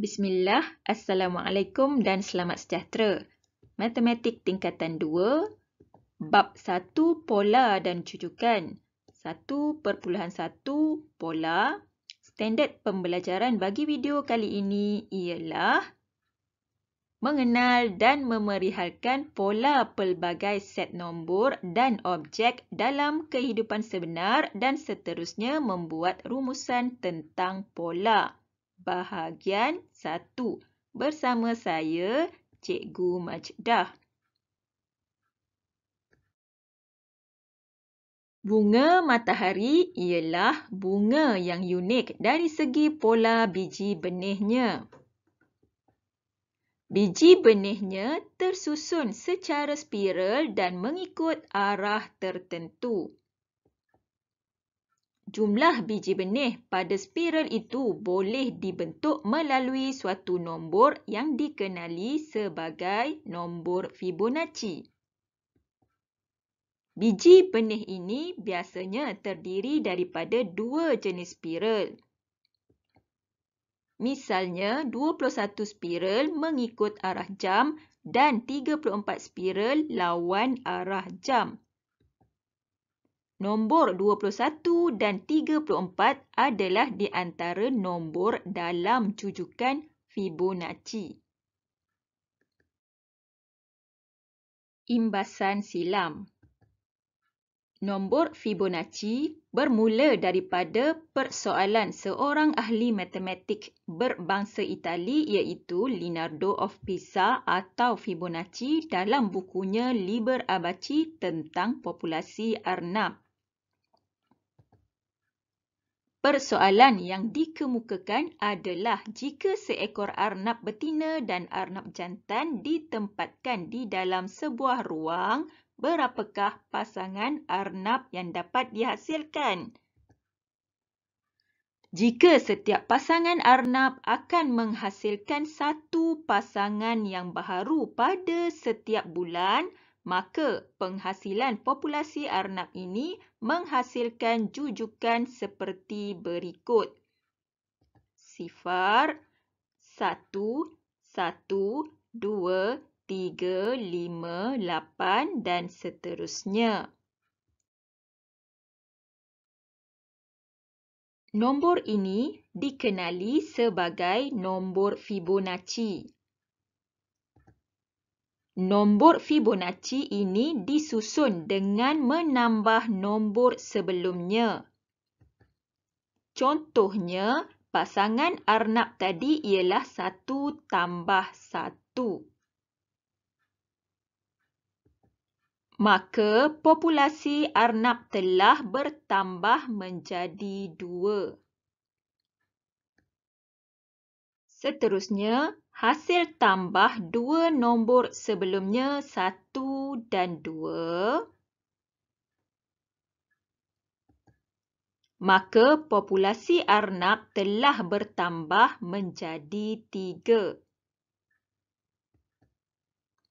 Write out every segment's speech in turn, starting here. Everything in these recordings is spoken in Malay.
Bismillah, Assalamualaikum dan selamat sejahtera. Matematik tingkatan 2, bab 1 pola dan jujukan. 1.1 pola. Standard pembelajaran bagi video kali ini ialah mengenal dan memerihalkan pola pelbagai set nombor dan objek dalam kehidupan sebenar dan seterusnya membuat rumusan tentang pola. Bahagian 1. Bersama saya, Cikgu Majdah. Bunga matahari ialah bunga yang unik dari segi pola biji benihnya. Biji benihnya tersusun secara spiral dan mengikut arah tertentu. Jumlah biji benih pada spiral itu boleh dibentuk melalui suatu nombor yang dikenali sebagai nombor Fibonacci. Biji benih ini biasanya terdiri daripada dua jenis spiral. Misalnya, 21 spiral mengikut arah jam dan 34 spiral lawan arah jam. Nombor 21 dan 34 adalah di antara nombor dalam jujukan Fibonacci. Imbasan silam. Nombor Fibonacci bermula daripada persoalan seorang ahli matematik berbangsa Itali iaitu Leonardo of Pisa atau Fibonacci dalam bukunya Liber Abaci tentang populasi arnab. Persoalan yang dikemukakan adalah jika seekor arnab betina dan arnab jantan ditempatkan di dalam sebuah ruang, berapakah pasangan arnab yang dapat dihasilkan? Jika setiap pasangan arnab akan menghasilkan satu pasangan yang baharu pada setiap bulan, maka penghasilan populasi arnab ini menghasilkan jujukan seperti berikut. 0, 1, 1, 2, 3, 5, 8 dan seterusnya. Nombor ini dikenali sebagai nombor Fibonacci. Nombor Fibonacci ini disusun dengan menambah nombor sebelumnya. Contohnya, pasangan arnab tadi ialah 1 tambah 1. Maka populasi arnab telah bertambah menjadi 2. Seterusnya, hasil tambah dua nombor sebelumnya 1 dan 2, maka populasi arnab telah bertambah menjadi 3.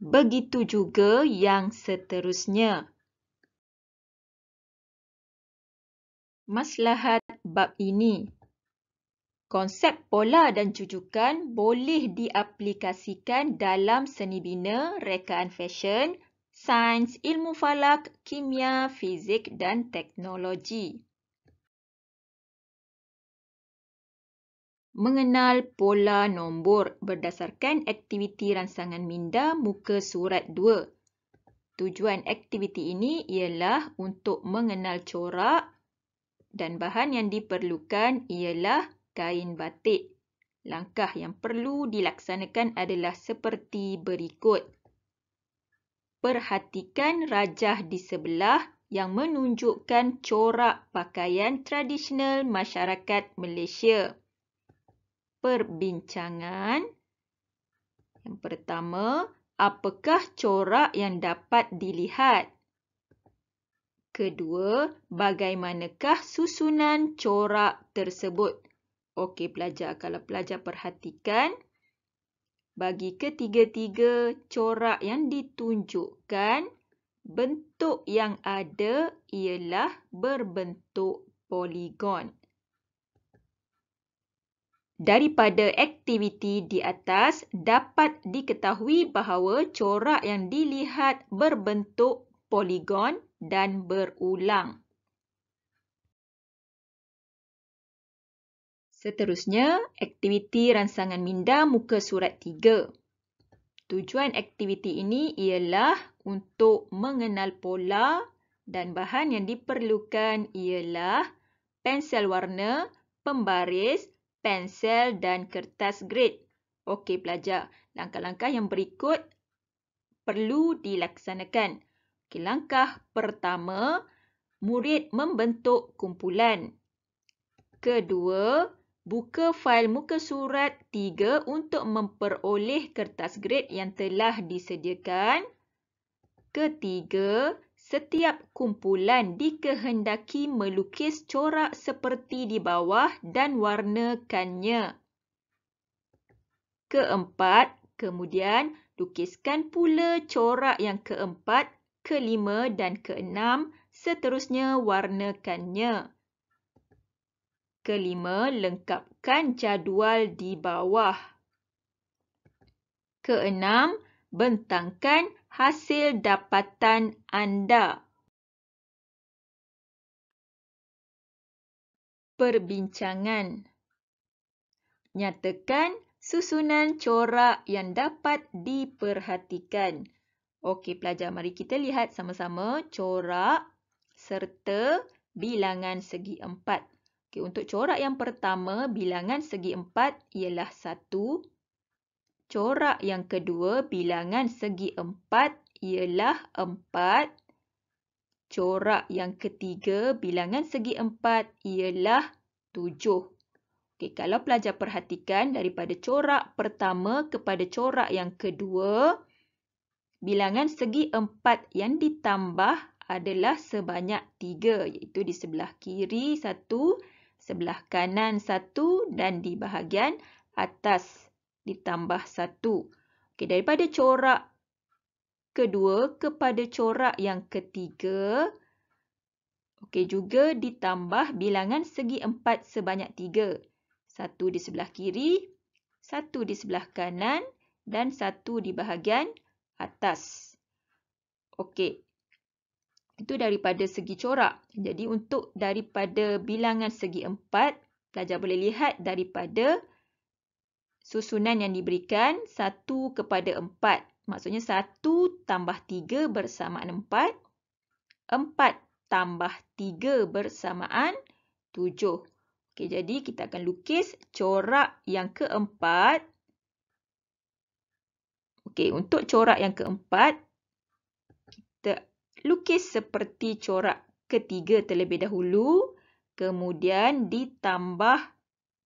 Begitu juga yang seterusnya. Maslahat bab ini. Konsep pola dan jujukan boleh diaplikasikan dalam seni bina, rekaan fashion, sains, ilmu falak, kimia, fizik dan teknologi. Mengenal pola nombor berdasarkan aktiviti rangsangan minda muka surat 2. Tujuan aktiviti ini ialah untuk mengenal corak dan bahan yang diperlukan ialah kain batik. Langkah yang perlu dilaksanakan adalah seperti berikut. Perhatikan rajah di sebelah yang menunjukkan corak pakaian tradisional masyarakat Malaysia. Perbincangan. Yang pertama, apakah corak yang dapat dilihat? Kedua, bagaimanakah susunan corak tersebut? Okey pelajar, kalau pelajar perhatikan, bagi ketiga-tiga corak yang ditunjukkan, bentuk yang ada ialah berbentuk poligon. Daripada aktiviti di atas, dapat diketahui bahawa corak yang dilihat berbentuk poligon dan berulang. Seterusnya, aktiviti rangsangan minda muka surat 3. Tujuan aktiviti ini ialah untuk mengenal pola dan bahan yang diperlukan ialah pensel warna, pembaris, pensel dan kertas grade. Okey pelajar, langkah-langkah yang berikut perlu dilaksanakan. Okey, langkah pertama, murid membentuk kumpulan. Kedua, buka fail muka surat 3 untuk memperoleh kertas grade yang telah disediakan. Ketiga, setiap kumpulan dikehendaki melukis corak seperti di bawah dan warnakannya. Keempat, kemudian lukiskan pula corak yang keempat, kelima dan keenam, seterusnya warnakannya. Kelima, lengkapkan jadual di bawah. Keenam, bentangkan hasil dapatan anda. Perbincangan. Nyatakan susunan corak yang dapat diperhatikan. Okey pelajar, mari kita lihat sama-sama corak serta bilangan segi 4. Okey, untuk corak yang pertama, bilangan segi 4 ialah 1. Corak yang kedua, bilangan segi 4 ialah 4. Corak yang ketiga, bilangan segi 4 ialah 7. Okey, kalau pelajar perhatikan daripada corak pertama kepada corak yang kedua, bilangan segi 4 yang ditambah adalah sebanyak 3, iaitu di sebelah kiri 1, sebelah kanan 1 dan di bahagian atas ditambah 1. Okey, daripada corak kedua kepada corak yang ketiga, okey, juga ditambah bilangan segi 4 sebanyak 3. 1 di sebelah kiri, 1 di sebelah kanan dan 1 di bahagian atas. Okey, itu daripada segi corak. Jadi untuk daripada bilangan segi 4, pelajar boleh lihat daripada susunan yang diberikan 1 kepada 4. Maksudnya 1 tambah 3 bersamaan 4. 4 tambah 3 bersamaan 7. Okey, jadi kita akan lukis corak yang keempat. Okey, untuk corak yang keempat, kita lukis seperti corak ketiga terlebih dahulu. Kemudian ditambah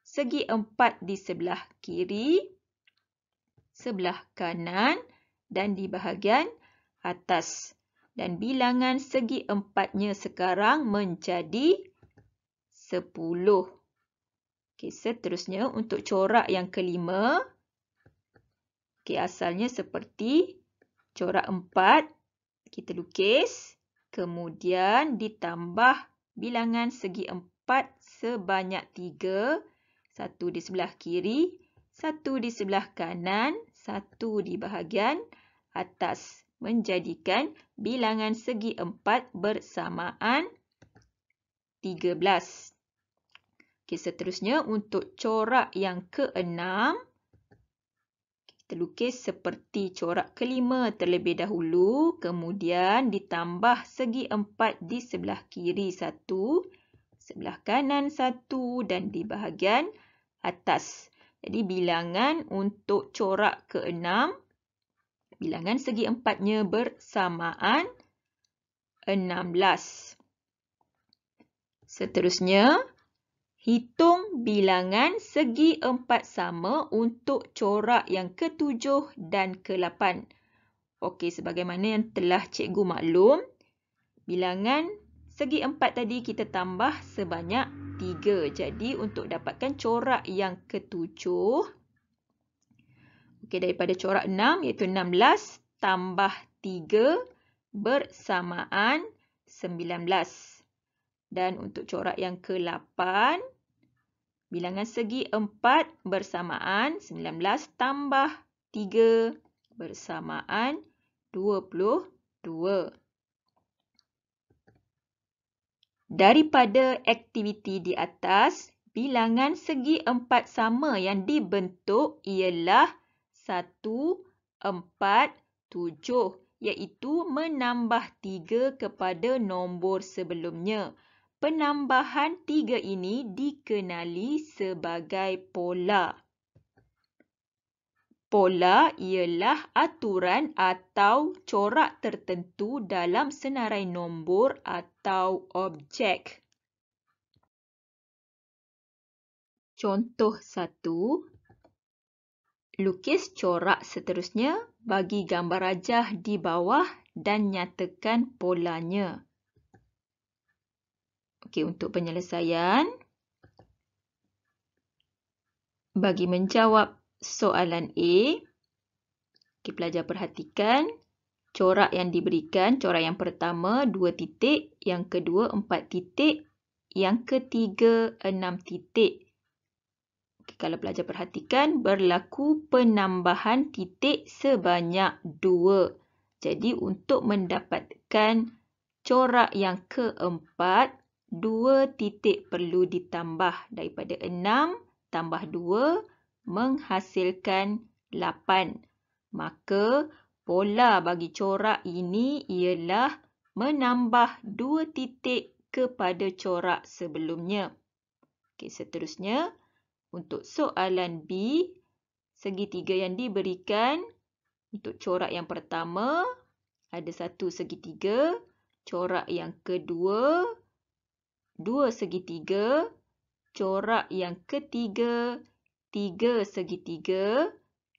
segi 4 di sebelah kiri, sebelah kanan dan di bahagian atas. Dan bilangan segi 4-nya sekarang menjadi 10. Okey, seterusnya untuk corak yang kelima. Okey, asalnya seperti corak 4. Kita lukis. Kemudian ditambah bilangan segi 4 sebanyak 3. 1 di sebelah kiri, 1 di sebelah kanan, 1 di bahagian atas. Menjadikan bilangan segi 4 bersamaan 13. Okey, seterusnya untuk corak yang keenam, kita lukis seperti corak kelima terlebih dahulu, kemudian ditambah segi 4 di sebelah kiri 1, sebelah kanan 1 dan di bahagian atas. Jadi bilangan untuk corak keenam, bilangan segi 4-nya bersamaan 16. Seterusnya, hitung bilangan segi 4 sama untuk corak yang ke-7 dan ke-8. Okey, sebagaimana yang telah cikgu maklum, bilangan segi 4 tadi kita tambah sebanyak 3. Jadi, untuk dapatkan corak yang ke-7, okey, daripada corak 6 iaitu 16 tambah 3 bersamaan 19. Dan untuk corak yang ke-8, Bilangan segi 4 bersamaan 19 tambah 3 bersamaan 22. Daripada aktiviti di atas, bilangan segi 4 sama yang dibentuk ialah 1, 4, 7, iaitu menambah 3 kepada nombor sebelumnya. Penambahan 3 ini dikenali sebagai pola. Pola ialah aturan atau corak tertentu dalam senarai nombor atau objek. Contoh 1. Lukis corak seterusnya bagi gambar rajah di bawah dan nyatakan polanya. Okey, untuk penyelesaian, bagi menjawab soalan A, pelajar perhatikan corak yang diberikan. Corak yang pertama 2 titik, yang kedua 4 titik, yang ketiga 6 titik. Kalau pelajar perhatikan, berlaku penambahan titik sebanyak 2. Jadi untuk mendapatkan corak yang keempat, 2 titik perlu ditambah. Daripada 6 tambah 2 menghasilkan 8. Maka pola bagi corak ini ialah menambah 2 titik kepada corak sebelumnya. Okey, seterusnya, untuk soalan B, segitiga yang diberikan untuk corak yang pertama ada 1 segitiga, corak yang kedua 2 segitiga, corak yang ketiga 3 segitiga.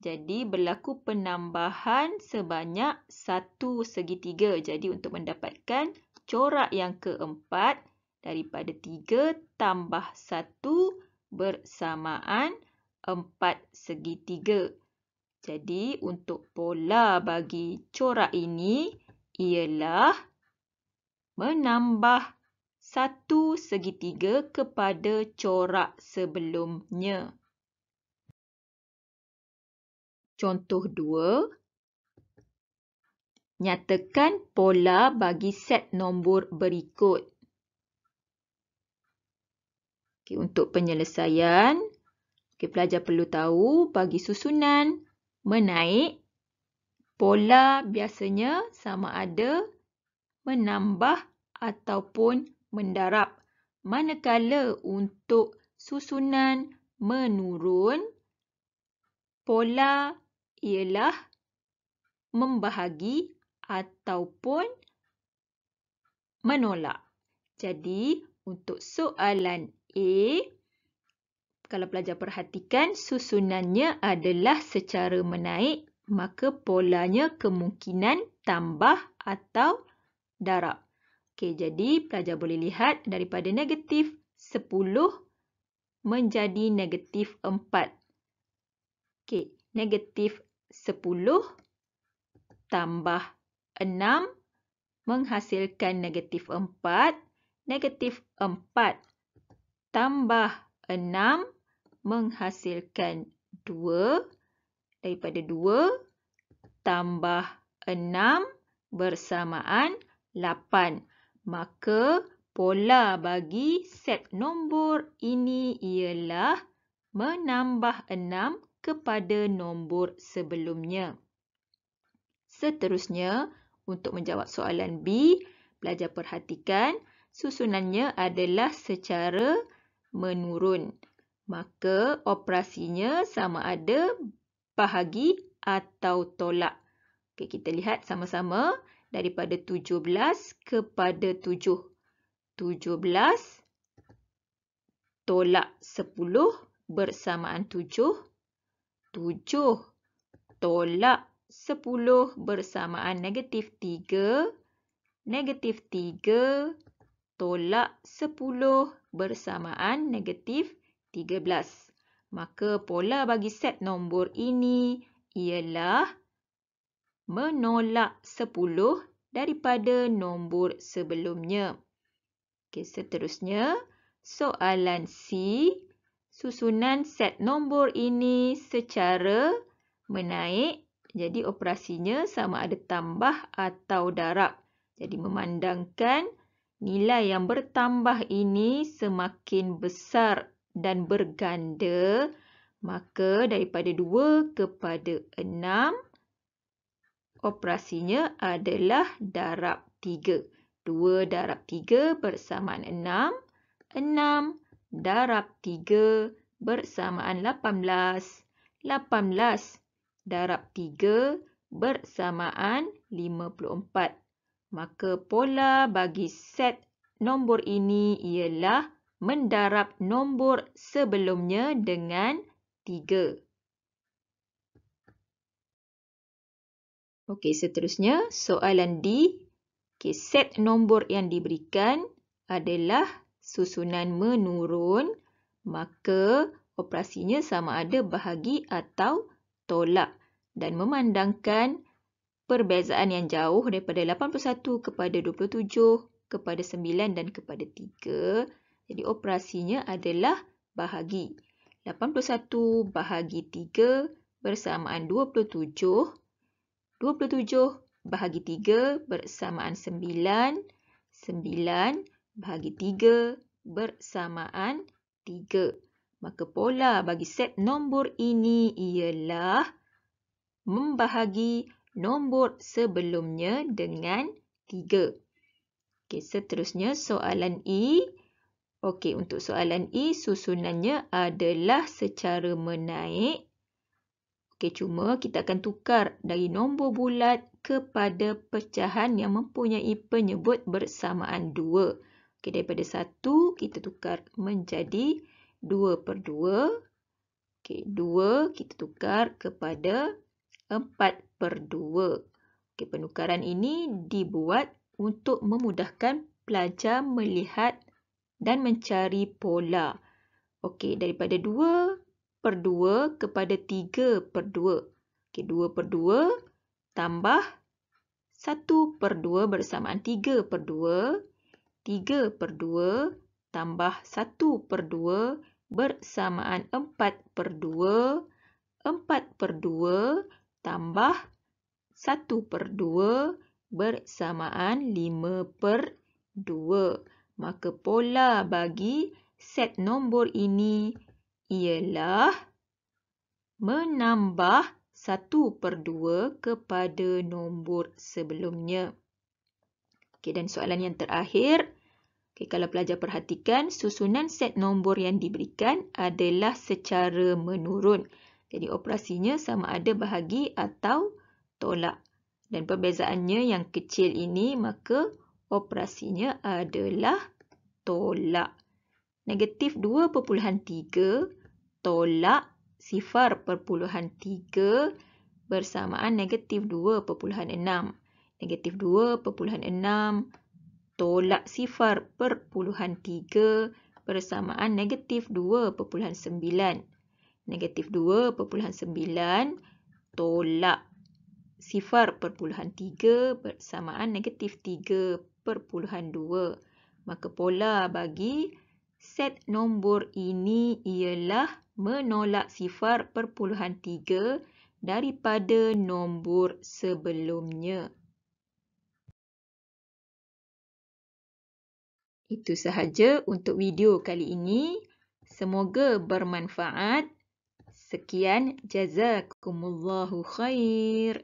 Jadi berlaku penambahan sebanyak 1 segitiga. Jadi untuk mendapatkan corak yang keempat, daripada 3 tambah 1 bersamaan 4 segitiga. Jadi untuk pola bagi corak ini ialah menambah 1 segitiga kepada corak sebelumnya. Contoh 2. Nyatakan pola bagi set nombor berikut. Okey, untuk penyelesaian, pelajar perlu tahu bagi susunan menaik, pola biasanya sama ada menambah ataupun mendarab. Manakala untuk susunan menurun, pola ialah membahagi ataupun menolak. Jadi, untuk soalan A, kalau pelajar perhatikan, susunannya adalah secara menaik, maka polanya kemungkinan tambah atau darab. Okey, jadi pelajar boleh lihat daripada negatif 10 menjadi negatif 4. Okey, negatif 10 tambah 6 menghasilkan negatif 4. Negatif 4 tambah 6 menghasilkan 2. Daripada 2 tambah 6 bersamaan 8. Maka pola bagi set nombor ini ialah menambah 6 kepada nombor sebelumnya. Seterusnya, untuk menjawab soalan B, pelajar perhatikan susunannya adalah secara menurun. Maka operasinya sama ada bahagi atau tolak. Okey, kita lihat sama-sama daripada 17 kepada 7. 17 tolak 10 bersamaan 7. 7 tolak 10 bersamaan negatif 3. Negatif 3 tolak 10 bersamaan negatif 13. Maka pola bagi set nombor ini ialah menolak 10 daripada nombor sebelumnya. Okey, seterusnya, soalan C. susunan set nombor ini secara menaik. Jadi operasinya sama ada tambah atau darab. Jadi memandangkan nilai yang bertambah ini semakin besar dan berganda, maka daripada 2 kepada 6, operasinya adalah darab 3. 2 darab 3 bersamaan 6. 6 darab 3 bersamaan 18. 18 darab 3 bersamaan 54. Maka pola bagi set nombor ini ialah mendarab nombor sebelumnya dengan 3. Okey, seterusnya soalan D. Okey, set nombor yang diberikan adalah susunan menurun, maka operasinya sama ada bahagi atau tolak. Dan memandangkan perbezaan yang jauh daripada 81 kepada 27, kepada 9 dan kepada 3. Jadi operasinya adalah bahagi. 81 bahagi 3 bersamaan 27. 27 bahagi 3 bersamaan 9. 9 bahagi 3 bersamaan 3. Maka pola bagi set nombor ini ialah membahagi nombor sebelumnya dengan 3. Okey, seterusnya soalan E. Okey, untuk soalan E susunannya adalah secara menaik. Okey, cuma kita akan tukar dari nombor bulat kepada pecahan yang mempunyai penyebut bersamaan 2. Okey, daripada 1 kita tukar menjadi 2/2. Okey, 2 kita tukar kepada 4/2. Okey, penukaran ini dibuat untuk memudahkan pelajar melihat dan mencari pola. Okey, daripada 2/2 kepada 3/2. Okey, 2/2 tambah 1/2 bersamaan 3/2. 3/2 tambah 1/2 bersamaan 4/2. 4/2 tambah 1/2 bersamaan 5/2. Maka pola bagi set nombor ini ialah menambah 1/2 kepada nombor sebelumnya. Okey, dan soalan yang terakhir. Okey, kalau pelajar perhatikan, susunan set nombor yang diberikan adalah secara menurun. Jadi operasinya sama ada bahagi atau tolak. Dan perbezaannya yang kecil ini, maka operasinya adalah tolak. Negatif 2/3 tolak 0/3 bersamaan negatif 2/6. Negatif 2/6 tolak 0/3 bersamaan negatif 2/9. Negatif 2/9 tolak 0/3 bersamaan negatif 3/2. Maka pola bagi set nombor ini ialah menolak 0/3 daripada nombor sebelumnya. Itu sahaja untuk video kali ini. Semoga bermanfaat. Sekian, jazakumullahu khair.